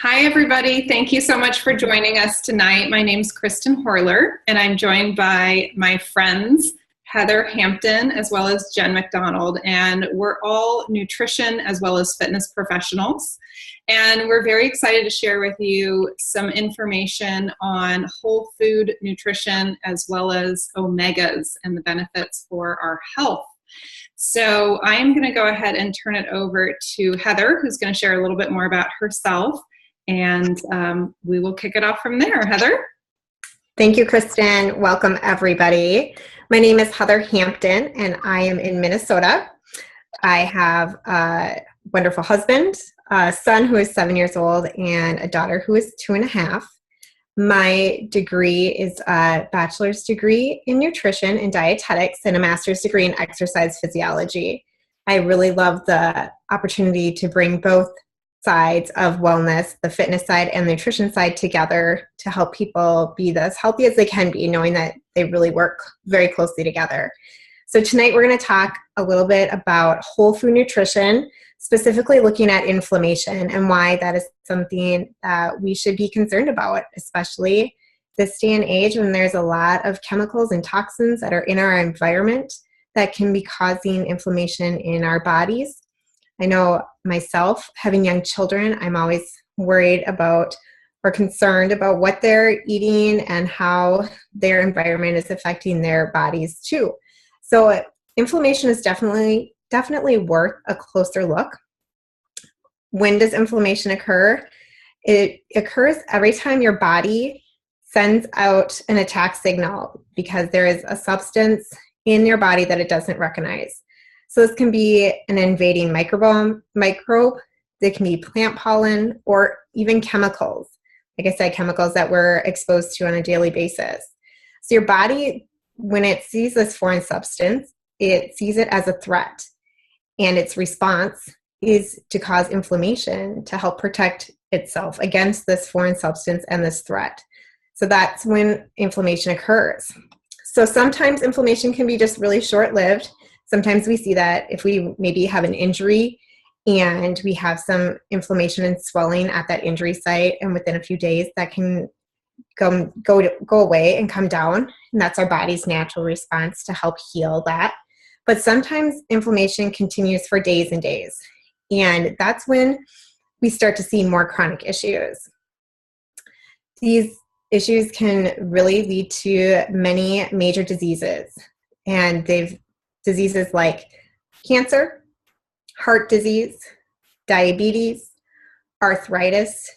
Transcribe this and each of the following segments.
Hi, everybody. Thank you so much for joining us tonight. My name's Kristin Horler, and I'm joined by my friends, Heather Hampton, as well as Jen McDonald. And we're all nutrition as well as fitness professionals. And we're very excited to share with you some information on whole food nutrition as well as omegas and the benefits for our health. So I'm going to go ahead and turn it over to Heather, who's going to share a little bit more about herself. And we will kick it off from there. Heather? Thank you, Kristen. Welcome, everybody. My name is Heather Hampton, and I am in Minnesota. I have a wonderful husband, a son who is 7 years old, and a daughter who is 2.5. My degree is a bachelor's degree in nutrition and dietetics and a master's degree in exercise physiology. I really love the opportunity to bring both sides of wellness, the fitness side and the nutrition side together to help people be as healthy as they can be, knowing that they really work very closely together. So tonight we're going to talk a little bit about whole food nutrition, specifically looking at inflammation and why that is something that we should be concerned about, especially this day and age when there's a lot of chemicals and toxins that are in our environment that can be causing inflammation in our bodies. I know myself, having young children, I'm always worried about or concerned about what they're eating and how their environment is affecting their bodies too. So inflammation is definitely worth a closer look. When does inflammation occur? It occurs every time your body sends out an attack signal because there is a substance in your body that it doesn't recognize. So this can be an invading microbe, it can be plant pollen, or even chemicals. Like I said, chemicals that we're exposed to on a daily basis. So your body, when it sees this foreign substance, it sees it as a threat. And its response is to cause inflammation to help protect itself against this foreign substance and this threat. So that's when inflammation occurs. So sometimes inflammation can be just really short-lived. Sometimes we see that if we maybe have an injury and we have some inflammation and swelling at that injury site, and within a few days that can go away and come down. And that's our body's natural response to help heal that. But sometimes inflammation continues for days and days. And that's when we start to see more chronic issues. These issues can really lead to many major diseases. And diseases like cancer, heart disease, diabetes, arthritis,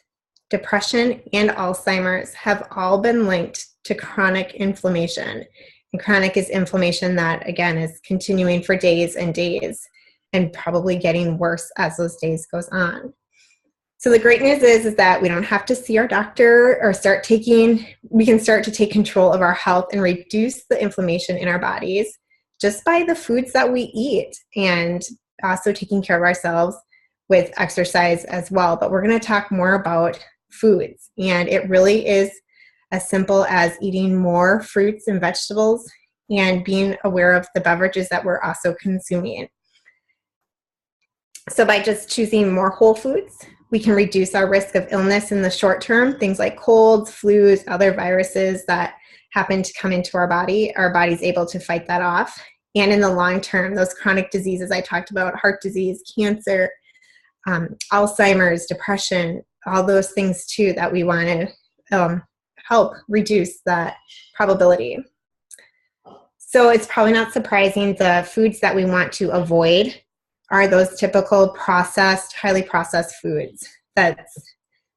depression, and Alzheimer's have all been linked to chronic inflammation. And chronic is inflammation that, again, is continuing for days and days and probably getting worse as those days goes on. So the great news is that we don't have to see our doctor or we can start to take control of our health and reduce the inflammation in our bodies just by the foods that we eat, and also taking care of ourselves with exercise as well. But we're going to talk more about foods, and it really is as simple as eating more fruits and vegetables and being aware of the beverages that we're also consuming. So by just choosing more whole foods, we can reduce our risk of illness in the short term, things like colds, flus, other viruses that happen to come into our body. Our body's able to fight that off. And in the long term, those chronic diseases I talked about, heart disease, cancer, Alzheimer's, depression, all those things too that we want to help reduce that probability. So it's probably not surprising the foods that we want to avoid are those typical processed, highly processed foods. That's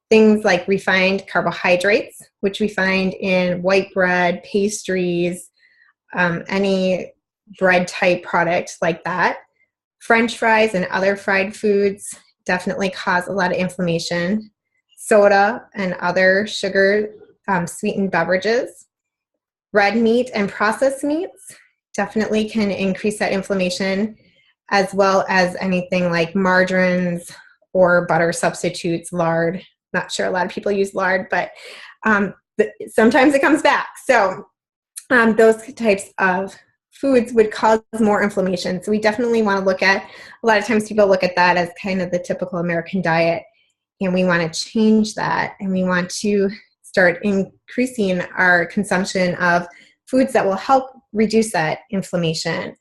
things like refined carbohydrates, which we find in white bread, pastries, any bread type product like that. French fries and other fried foods definitely cause a lot of inflammation. Soda and other sugar sweetened beverages. Red meat and processed meats definitely can increase that inflammation, as well as anything like margarines or butter substitutes, lard. Not sure a lot of people use lard, but sometimes it comes back. So those types of foods would cause more inflammation. So we definitely want to look at, a lot of times people look at that as kind of the typical American diet. And we want to change that, and we want to start increasing our consumption of foods that will help reduce that inflammation.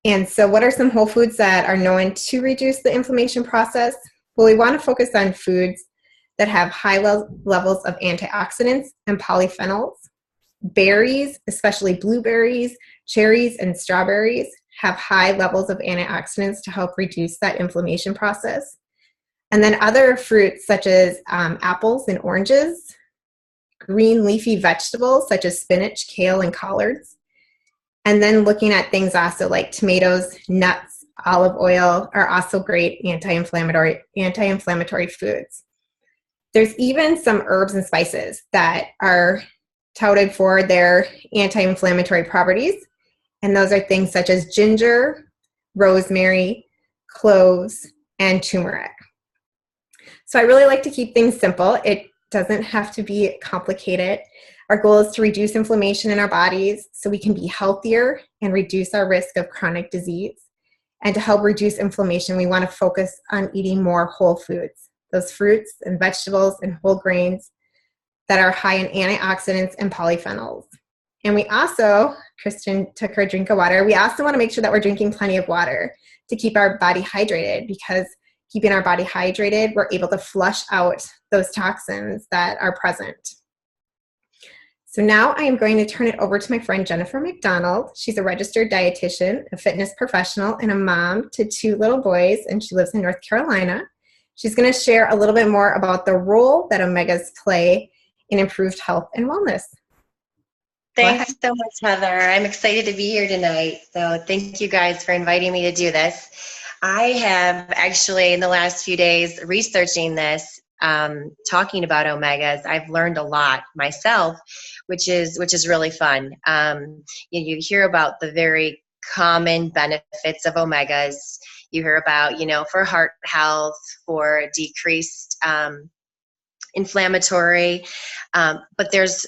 And so what are some whole foods that are known to reduce the inflammation process? Well, we want to focus on foods that have high levels of antioxidants and polyphenols. Berries, especially blueberries, cherries, and strawberries, have high levels of antioxidants to help reduce that inflammation process. And then other fruits such as apples and oranges, green leafy vegetables such as spinach, kale, and collards. And then looking at things also like tomatoes, nuts, olive oil are also great anti-inflammatory foods. There's even some herbs and spices that are touted for their anti-inflammatory properties. And those are things such as ginger, rosemary, cloves, and turmeric. So I really like to keep things simple. It doesn't have to be complicated. Our goal is to reduce inflammation in our bodies so we can be healthier and reduce our risk of chronic disease. And to help reduce inflammation, we want to focus on eating more whole foods, those fruits and vegetables and whole grains that are high in antioxidants and polyphenols. And we also, Kristen took her drink of water, we also want to make sure that we're drinking plenty of water to keep our body hydrated, because keeping our body hydrated, we're able to flush out those toxins that are present. So now I am going to turn it over to my friend Jennifer McDonald. She's a registered dietitian, a fitness professional, and a mom to 2 little boys, and she lives in North Carolina. She's going to share a little bit more about the role that omegas play in improved health and wellness. Thanks so much, Heather. I'm excited to be here tonight. So thank you guys for inviting me to do this. I have actually, in the last few days, researching this, talking about omegas. I've learned a lot myself, which is really fun. You hear about the very common benefits of omegas. You hear about, for heart health, for decreased inflammatory, but there's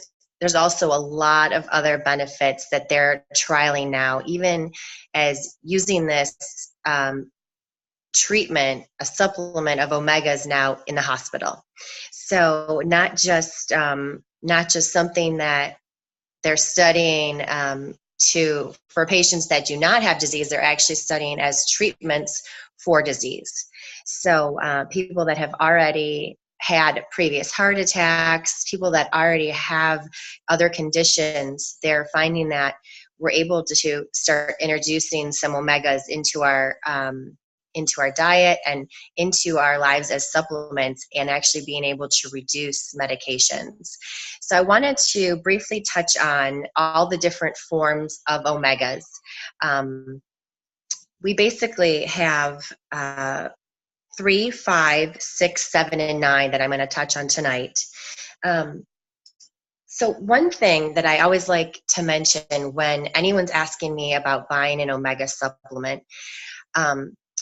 also a lot of other benefits that they're trialing now, even as using this treatment, a supplement of omegas now in the hospital. So not just something that they're studying for patients that do not have disease, they're actually studying as treatments for disease. So people that have already had previous heart attacks, people that already have other conditions, they're finding that we're able to start introducing some omegas into our diet and into our lives as supplements, and actually being able to reduce medications. So I wanted to briefly touch on all the different forms of omegas. We basically have 3, 5, 6, 7, and 9 that I'm going to touch on tonight. So one thing that I always like to mention when anyone's asking me about buying an omega supplement,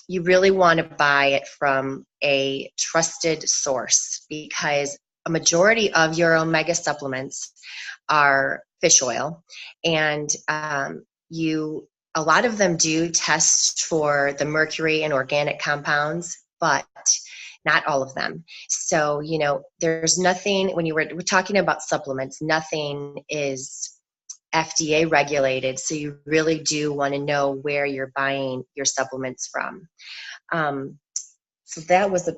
you really want to buy it from a trusted source, because a majority of your omega supplements are fish oil, and a lot of them do test for the mercury and organic compounds, but not all of them. So, there's nothing, when we're talking about supplements, nothing is FDA regulated. So you really do want to know where you're buying your supplements from. So that was a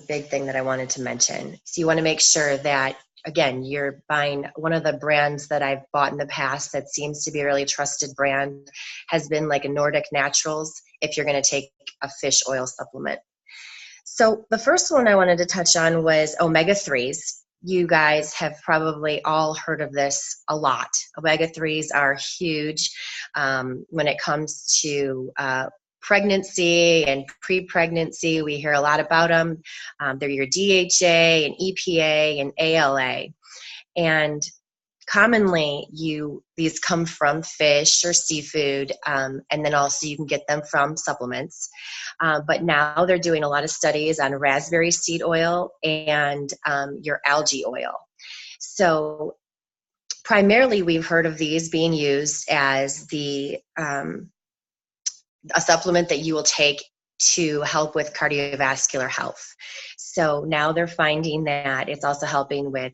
big thing that I wanted to mention. So you want to make sure that, again, you're buying one of the brands that I've bought in the past that seems to be a really trusted brand has been like a Nordic Naturals, if you're going to take a fish oil supplement. So the first one I wanted to touch on was omega-3s. You guys have probably all heard of this a lot. Omega-3s are huge when it comes to pregnancy and pre-pregnancy. We hear a lot about them. They're your DHA and EPA and ALA. And commonly, these come from fish or seafood, and then also you can get them from supplements. But now they're doing a lot of studies on raspberry seed oil and your algae oil. So primarily, we've heard of these being used as a supplement that you will take to help with cardiovascular health. So now they're finding that it's also helping with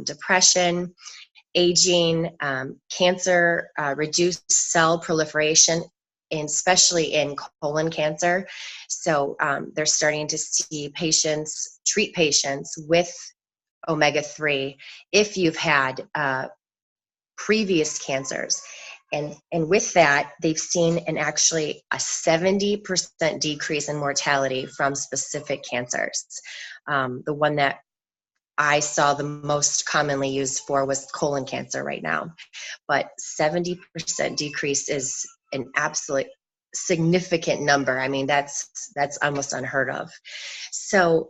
depression, aging, cancer, reduced cell proliferation, and especially in colon cancer. So they're starting to see treat patients with omega-3 if you've had previous cancers. And with that, they've seen actually a 70% decrease in mortality from specific cancers. The one that I saw the most commonly used for was colon cancer right now. But 70% decrease is an absolute significant number. I mean, that's almost unheard of. So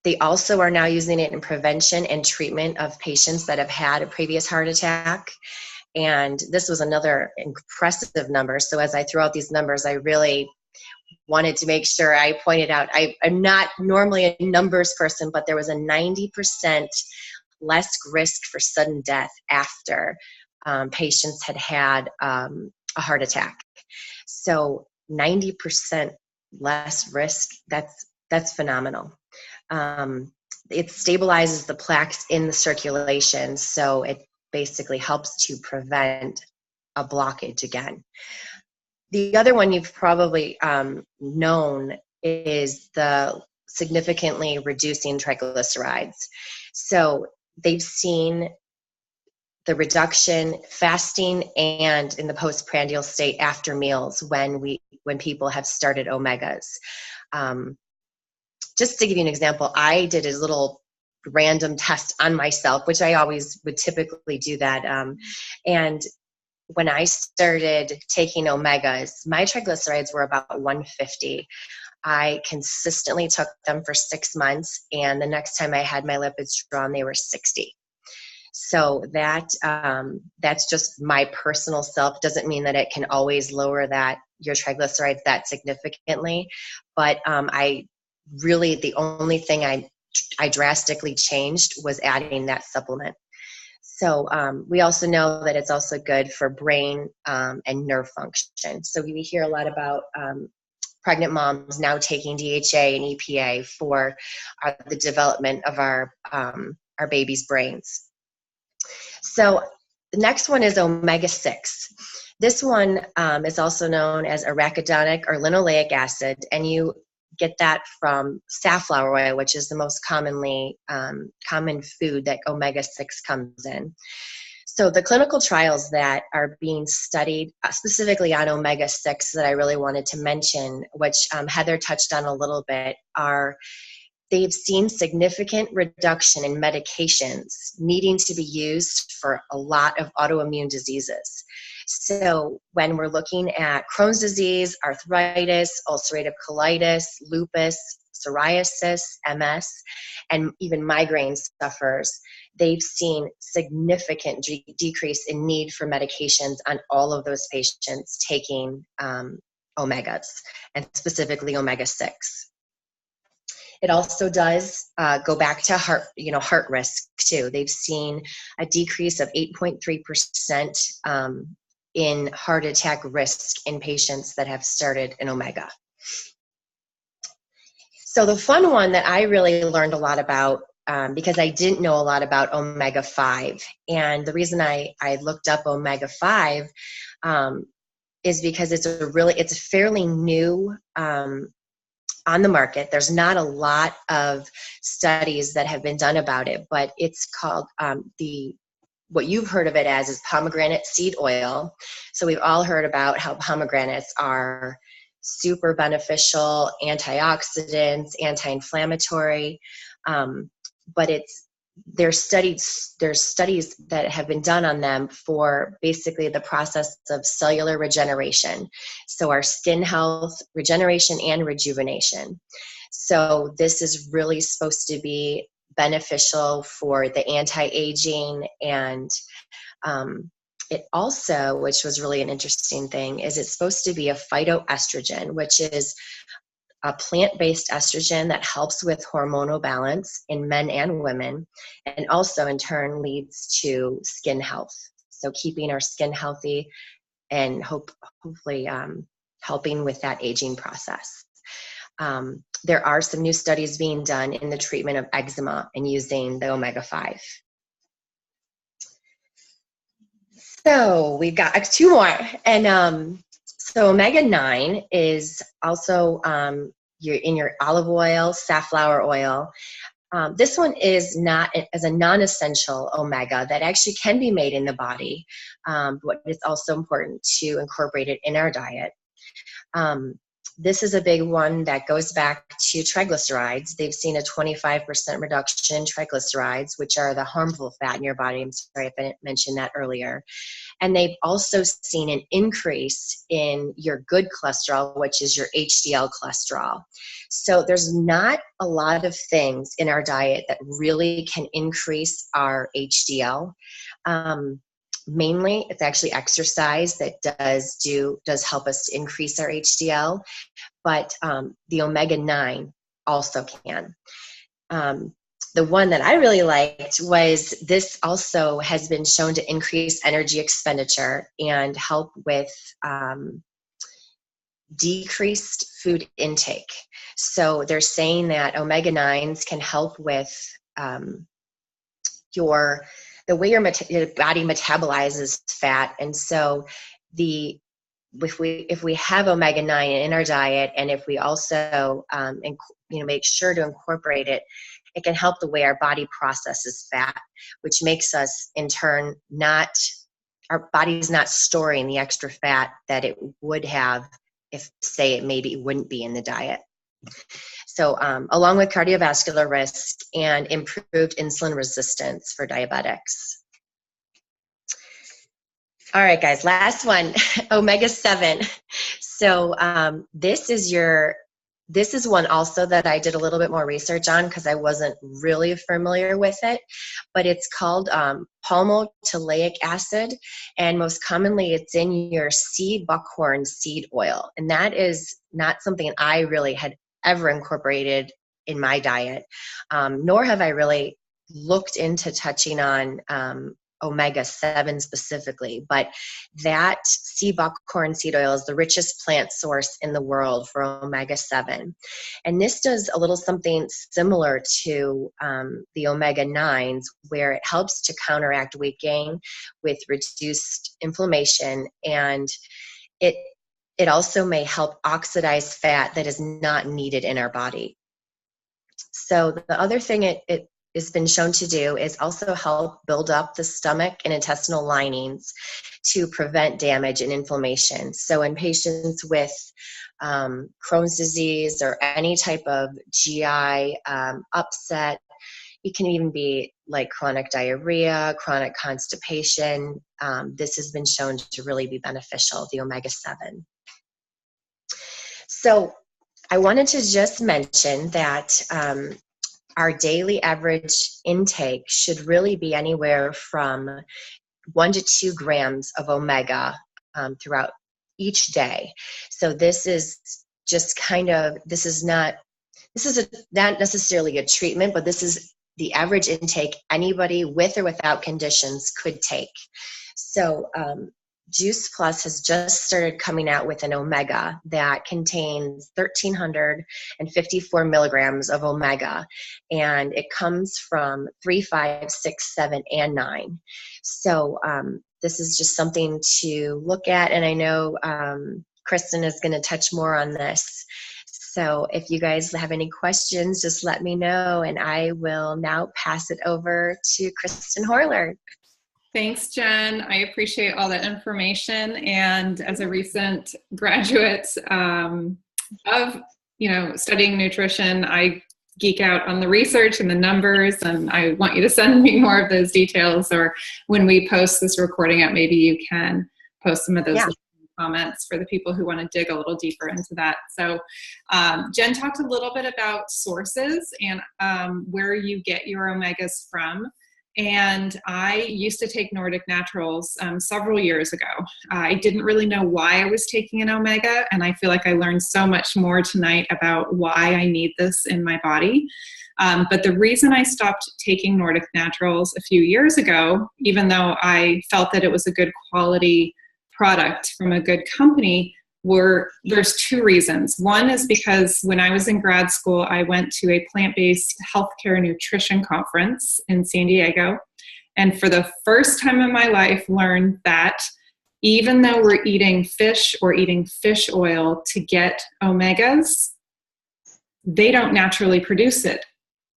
they also are now using it in prevention and treatment of patients that have had a previous heart attack. And this was another impressive number. So as I threw out these numbers, I really wanted to make sure I pointed out, I'm not normally a numbers person, but there was a 90% less risk for sudden death after patients had a heart attack. So 90% less risk, that's phenomenal. It stabilizes the plaques in the circulation, so it basically helps to prevent a blockage again. The other one you've probably known is the significantly reducing triglycerides. So they've seen the reduction fasting and in the postprandial state after meals when people have started omegas. Just to give you an example, I did a little random test on myself, which I always would typically do that. And when I started taking omegas, my triglycerides were about 150. I consistently took them for 6 months, and the next time I had my lipids drawn, they were 60. So that's just my personal self. Doesn't mean that it can always lower your triglycerides that significantly, but the only thing I drastically changed was adding that supplement. So we also know that it's also good for brain and nerve function. So we hear a lot about pregnant moms now taking DHA and EPA for the development of our babies' brains. So the next one is omega-6. This one is also known as arachidonic or linoleic acid, and you get that from safflower oil, which is the most common food that omega-6 comes in. So the clinical trials that are being studied specifically on omega-6 that I really wanted to mention, which Heather touched on a little bit, are they've seen significant reduction in medications needing to be used for a lot of autoimmune diseases. So when we're looking at Crohn's disease, arthritis, ulcerative colitis, lupus, psoriasis, MS, and even migraine sufferers, they've seen significant decrease in need for medications on all of those patients taking omegas, and specifically omega-6. It also does go back to heart risk too. They've seen a decrease of 8.3% in heart attack risk in patients that have started an omega. So the fun one that I really learned a lot about, because I didn't know a lot about omega-5, and the reason I looked up omega-5 is because it's fairly new on the market. There's not a lot of studies that have been done about it, but it's called what you've heard of it as is pomegranate seed oil. So we've all heard about how pomegranates are super beneficial, antioxidants, anti-inflammatory, but there's studies that have been done on them for basically the process of cellular regeneration. So our skin health, regeneration, and rejuvenation. So this is really supposed to be beneficial for the anti-aging, and it also, which was really an interesting thing, is it's supposed to be a phytoestrogen, which is a plant-based estrogen that helps with hormonal balance in men and women, and also in turn leads to skin health. So keeping our skin healthy and hopefully helping with that aging process. There are some new studies being done in the treatment of eczema and using the omega-5. So we've got 2 more. And so omega-9 is also in your olive oil, safflower oil. This one is not as a non-essential omega that actually can be made in the body, but it's also important to incorporate it in our diet. This is a big one that goes back to triglycerides. They've seen a 25% reduction in triglycerides, which are the harmful fat in your body. I'm sorry if I didn't mention that earlier. And they've also seen an increase in your good cholesterol, which is your HDL cholesterol. So there's not a lot of things in our diet that really can increase our HDL. Mainly, it's actually exercise that does help us to increase our HDL, but the omega-9 also can. The one that I really liked was this also has been shown to increase energy expenditure and help with decreased food intake. So they're saying that omega-9s can help with the way your body metabolizes fat. And so if we have omega-9 in our diet, and if we also make sure to incorporate it, it can help the way our body processes fat, which makes us in turn our body's not storing the extra fat that it would have if, say, it wouldn't be in the diet. So along with cardiovascular risk and improved insulin resistance for diabetics. All right, guys, last one, omega-7. So this is one also that I did a little bit more research on because I wasn't really familiar with it, but it's called palmitoleic acid, and most commonly it's in your sea buckhorn seed oil. And that is not something I really had ever incorporated in my diet, nor have I really looked into touching on omega-7 specifically, but that sea buckhorn seed oil is the richest plant source in the world for omega-7. And this does a little something similar to the omega-9s, where it helps to counteract weight gain with reduced inflammation, and it also may help oxidize fat that is not needed in our body. So the other thing it has been shown to do is also help build up the stomach and intestinal linings to prevent damage and inflammation. So in patients with Crohn's disease or any type of GI upset, it can even be like chronic diarrhea, chronic constipation. This has been shown to really be beneficial, the omega-7. So I wanted to just mention that our daily average intake should really be anywhere from 1 to 2 grams of omega throughout each day. So this is just this is not necessarily a treatment, but this is the average intake anybody with or without conditions could take. So Juice Plus has just started coming out with an omega that contains 1,354 milligrams of omega, and it comes from 3, 5, 6, 7, and 9. So this is just something to look at, and I know Kristen is going to touch more on this. So if you guys have any questions, just let me know, and I will now pass it over to Kristin Euler. Thanks, Jen. I appreciate all that information. And as a recent graduate of studying nutrition, I geek out on the research and the numbers, and I want you to send me more of those details, or when we post this recording out, maybe you can post some of those comments for the people who want to dig a little deeper into that. So Jen talked a little bit about sources and where you get your omegas from. And I used to take Nordic Naturals several years ago. I didn't really know why I was taking an omega, and I feel like I learned so much more tonight about why I need this in my body. But the reason I stopped taking Nordic Naturals a few years ago, even though I felt that it was a good quality product from a good company, there's two reasons. One is because when I was in grad school, I went to a plant-based healthcare nutrition conference in San Diego. And for the first time in my life, learned that even though we're eating fish or eating fish oil to get omegas, they don't naturally produce it.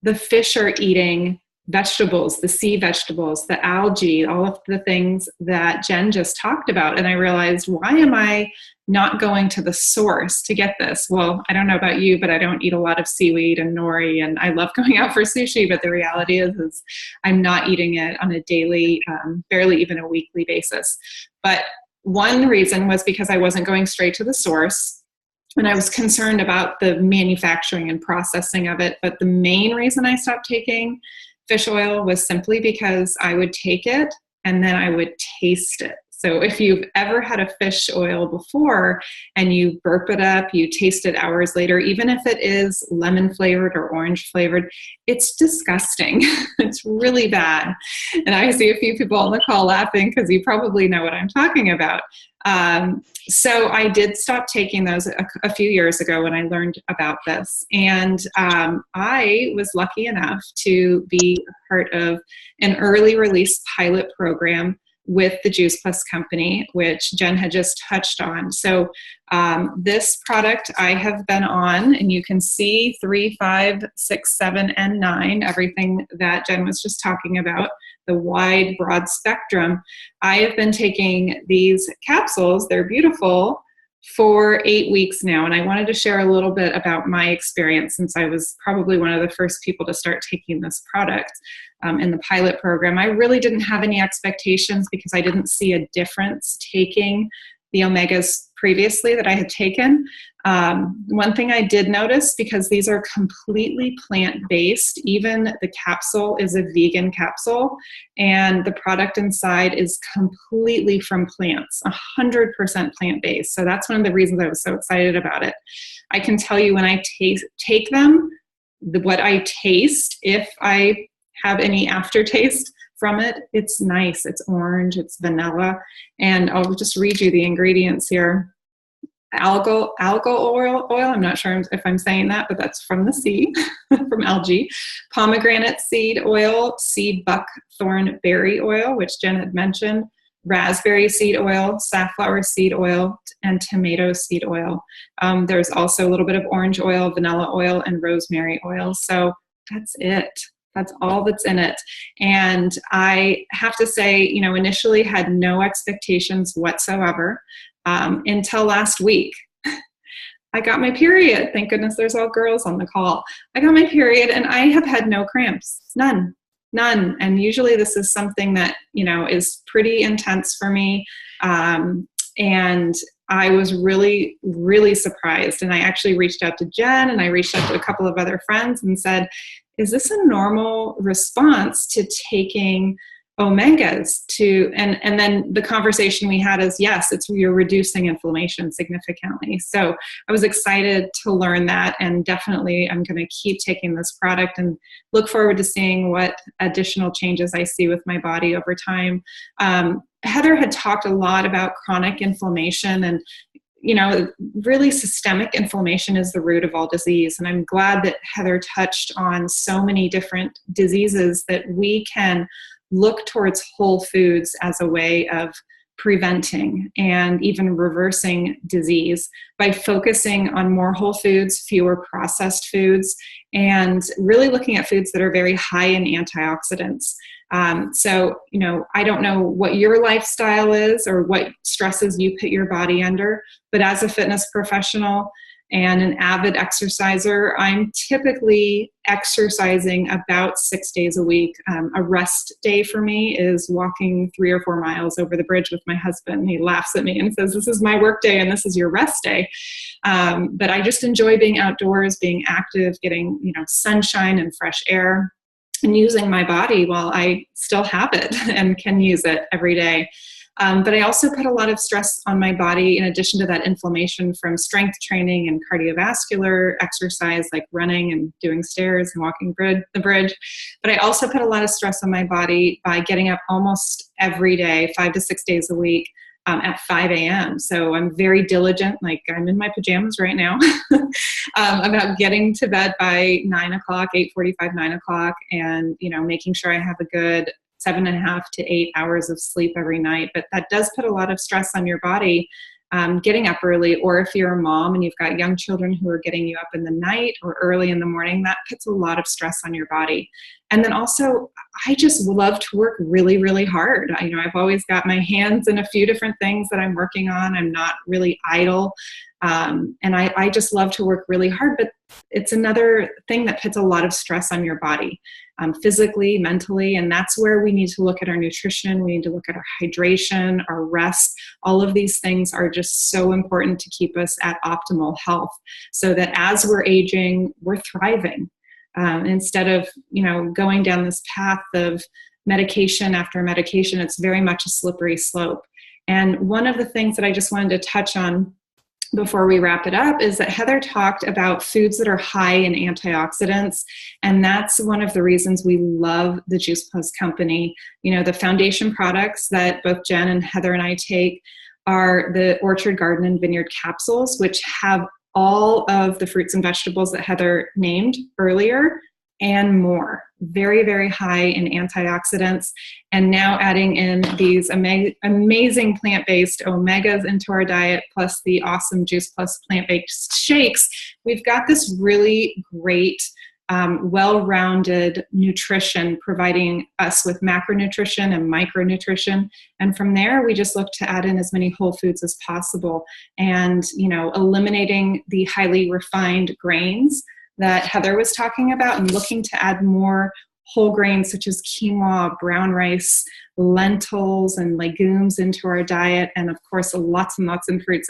The fish are eating vegetables, the sea vegetables, the algae, all of the things that Jen just talked about. And I realized, why am I not going to the source to get this? Well, I don't know about you, but I don't eat a lot of seaweed and nori, and I love going out for sushi, but the reality is I'm not eating it on a daily, barely even a weekly basis. But one reason was because I wasn't going straight to the source, and I was concerned about the manufacturing and processing of it. But the main reason I stopped taking fish oil was simply because I would take it and then I would taste it. So if you've ever had a fish oil before and you burp it up, you taste it hours later, even if it is lemon flavored or orange flavored, it's disgusting. It's really bad. And I see a few people on the call laughing because you probably know what I'm talking about. So I did stop taking those a few years ago when I learned about this. And I was lucky enough to be a part of an early release pilot program with the Juice Plus company, which Jen had just touched on. So this product I have been on, and you can see 3, 5, 6, 7, and 9, everything that Jen was just talking about, the wide, broad spectrum. I have been taking these capsules, they're beautiful, for 8 weeks now. And I wanted to share a little bit about my experience, since I was probably one of the first people to start taking this product in the pilot program. I really didn't have any expectations because I didn't see a difference taking the omegas previously that I had taken. One thing I did notice, because these are completely plant-based, even the capsule is a vegan capsule, and the product inside is completely from plants, 100% plant-based. So that's one of the reasons I was so excited about it. I can tell you when I take them, what I taste, if I have any aftertaste from it, it's nice. It's orange, it's vanilla, and I'll just read you the ingredients here. Algal oil, I'm not sure if I'm saying that, but that's from the sea, from algae. Pomegranate seed oil, seed buckthorn berry oil, which Jen had mentioned, raspberry seed oil, safflower seed oil, and tomato seed oil. There's also a little bit of orange oil, vanilla oil, and rosemary oil. So that's it. That's all that's in it. And I have to say, initially had no expectations whatsoever until last week. I got my period. Thank goodness there's all girls on the call. I got my period and I have had no cramps. None. And usually this is something that, is pretty intense for me. And I was really, really surprised. And I actually reached out to Jen and I reached out to a couple of other friends and said, is this a normal response to taking omegas? And then the conversation we had is, yes, you're reducing inflammation significantly. So I was excited to learn that, and definitely I'm going to keep taking this product and look forward to seeing what additional changes I see with my body over time. Heather had talked a lot about chronic inflammation, and really systemic inflammation is the root of all disease. And I'm glad that Heather touched on so many different diseases that we can look towards whole foods as a way of preventing and even reversing disease by focusing on more whole foods, fewer processed foods, and really looking at foods that are very high in antioxidants. So, I don't know what your lifestyle is or what stresses you put your body under, but as a fitness professional and an avid exerciser, I'm typically exercising about 6 days a week. A rest day for me is walking 3 or 4 miles over the bridge with my husband. He laughs at me and says, this is my work day and this is your rest day. But I just enjoy being outdoors, being active, getting, sunshine and fresh air, and using my body while I still have it and can use it every day. But I also put a lot of stress on my body in addition to that inflammation from strength training and cardiovascular exercise like running and doing stairs and walking the bridge. But I also put a lot of stress on my body by getting up almost every day, 5 to 6 days a week, at 5 a.m. So I'm very diligent, like I'm in my pajamas right now, about getting to bed by 9 o'clock, 8:45, 9 o'clock, and, making sure I have a good 7.5 to 8 hours of sleep every night. But that does put a lot of stress on your body, getting up early, or if you're a mom and you've got young children who are getting you up in the night or early in the morning, that puts a lot of stress on your body. And then also, I just love to work really, really hard. I've always got my hands in a few different things that I'm working on. I'm not really idle. And I just love to work really hard, but it's another thing that puts a lot of stress on your body, physically, mentally, and that's where we need to look at our nutrition. We need to look at our hydration, our rest. All of these things are just so important to keep us at optimal health so that as we're aging, we're thriving. Instead of, going down this path of medication after medication, it's very much a slippery slope. And one of the things that I just wanted to touch on before we wrap it up is that Heather talked about foods that are high in antioxidants. And that's one of the reasons we love the Juice Plus company. The foundation products that both Jen and Heather and I take are the Orchard, Garden, and Vineyard capsules, which have all of the fruits and vegetables that Heather named earlier and more. Very, very high in antioxidants. And now adding in these amazing plant-based omegas into our diet, plus the awesome Juice Plus plant-based shakes, we've got this really great, well-rounded nutrition, providing us with macronutrition and micronutrition. And from there, we just look to add in as many whole foods as possible and, eliminating the highly refined grains that Heather was talking about and looking to add more whole grains such as quinoa, brown rice, lentils, and legumes into our diet. And of course, lots and lots of fruits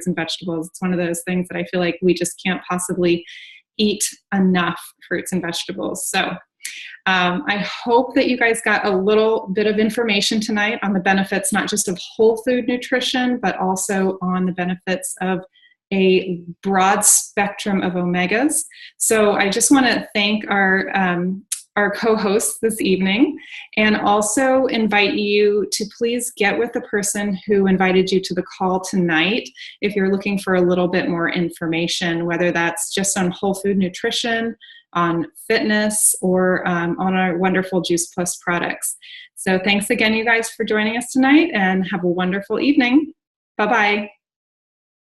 and vegetables. It's one of those things that I feel like we just can't possibly eat enough fruits and vegetables. So I hope that you guys got a little bit of information tonight on the benefits, not just of whole food nutrition, but also on the benefits of a broad spectrum of omegas. So I just want to thank our co-hosts this evening, and also invite you to please get with the person who invited you to the call tonight if you're looking for a little bit more information, whether that's just on whole food nutrition, on fitness, or on our wonderful Juice Plus products. So thanks again, you guys, for joining us tonight, and have a wonderful evening. Bye-bye.